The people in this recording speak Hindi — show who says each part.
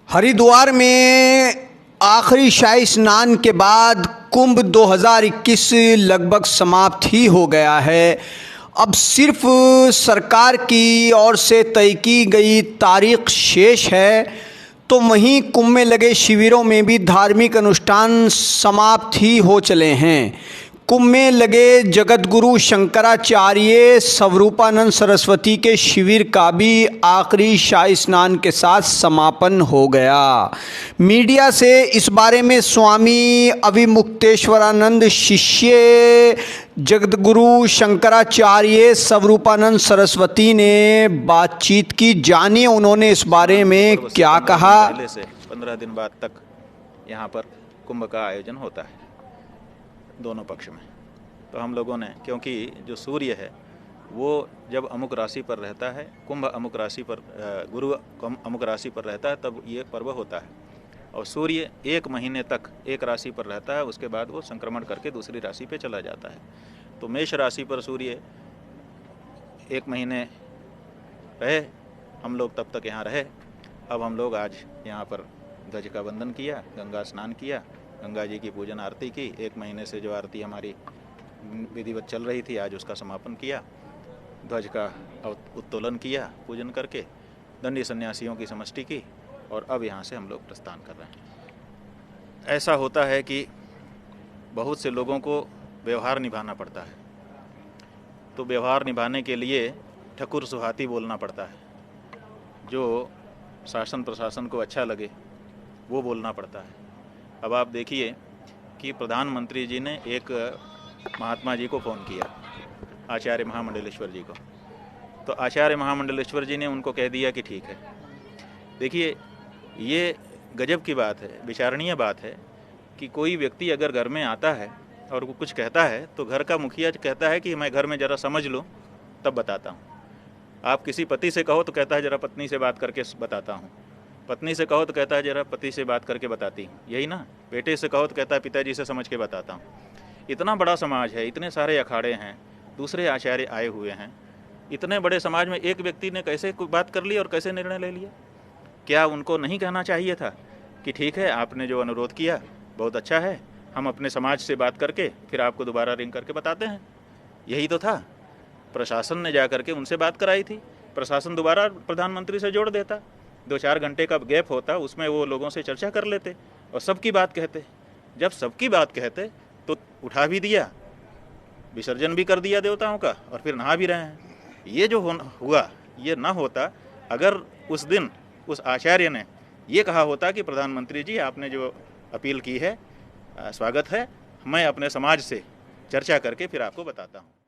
Speaker 1: हरिद्वार में आखिरी शाही स्नान के बाद कुंभ 2021 लगभग समाप्त ही हो गया है। अब सिर्फ सरकार की ओर से तय की गई तारीख शेष है। तो वहीं कुंभ में लगे शिविरों में भी धार्मिक अनुष्ठान समाप्त ही हो चले हैं। कुंभ में लगे जगतगुरु शंकराचार्य स्वरूपानंद सरस्वती के शिविर का भी आखिरी शाही स्नान के साथ समापन हो गया। मीडिया से इस बारे में स्वामी अविमुक्तेश्वरानंद शिष्य जगतगुरु शंकराचार्य स्वरूपानंद सरस्वती ने बातचीत की। जानिए उन्होंने इस बारे में क्या कहा।
Speaker 2: पहले से 15 दिन बाद तक यहाँ पर कुंभ का आयोजन होता है दोनों पक्ष में। तो हम लोगों ने, क्योंकि जो सूर्य है वो जब अमुक राशि पर रहता है, कुंभ अमुक राशि पर, गुरु अमुक राशि पर रहता है, तब ये पर्व होता है। और सूर्य 1 महीने तक एक राशि पर रहता है, उसके बाद वो संक्रमण करके दूसरी राशि पे चला जाता है। तो मेष राशि पर सूर्य 1 महीने रहे, हम लोग तब तक यहाँ रहे। अब हम लोग आज यहाँ पर ध्वज का वंदन किया, गंगा स्नान किया, गंगा जी की पूजन आरती की। 1 महीने से जो आरती हमारी विधिवत चल रही थी, आज उसका समापन किया। ध्वज का उत्तोलन किया पूजन करके, दंडी सन्यासियों की समष्टि की, और अब यहाँ से हम लोग प्रस्थान कर रहे हैं। ऐसा होता है कि बहुत से लोगों को व्यवहार निभाना पड़ता है। तो व्यवहार निभाने के लिए ठकुर सुहाती बोलना पड़ता है। जो शासन प्रशासन को अच्छा लगे वो बोलना पड़ता है। अब आप देखिए कि प्रधानमंत्री जी ने एक महात्मा जी को फ़ोन किया, आचार्य महामंडलेश्वर जी को। तो आचार्य महामंडलेश्वर जी ने उनको कह दिया कि ठीक है। देखिए, ये गजब की बात है, विचारणीय बात है कि कोई व्यक्ति अगर घर में आता है और वो कुछ कहता है तो घर का मुखिया कहता है कि मैं घर में ज़रा समझ लूँ तब बताता हूँ। आप किसी पति से कहो तो कहता है ज़रा पत्नी से बात करके बताता हूँ। पत्नी से कहो तो कहता है जरा पति से बात करके बताती हूँ, यही ना। बेटे से कहो तो कहता है पिताजी से समझ के बताता हूँ। इतना बड़ा समाज है, इतने सारे अखाड़े हैं, दूसरे आचार्य आए हुए हैं। इतने बड़े समाज में एक व्यक्ति ने कैसे कोई बात कर ली और कैसे निर्णय ले लिया? क्या उनको नहीं कहना चाहिए था कि ठीक है, आपने जो अनुरोध किया बहुत अच्छा है, हम अपने समाज से बात करके फिर आपको दोबारा रिंग करके बताते हैं? यही तो था। प्रशासन ने जा करके उनसे बात कराई थी, प्रशासन दोबारा प्रधानमंत्री से जोड़ देता। 2-4 घंटे का गैप होता, उसमें वो लोगों से चर्चा कर लेते और सबकी बात कहते। जब सबकी बात कहते तो उठा भी दिया, विसर्जन भी कर दिया देवताओं का, और फिर नहा भी रहे हैं। ये जो हुआ ये ना होता अगर उस दिन उस आचार्य ने ये कहा होता कि प्रधानमंत्री जी आपने जो अपील की है स्वागत है, मैं अपने समाज से चर्चा करके फिर आपको बताता हूँ।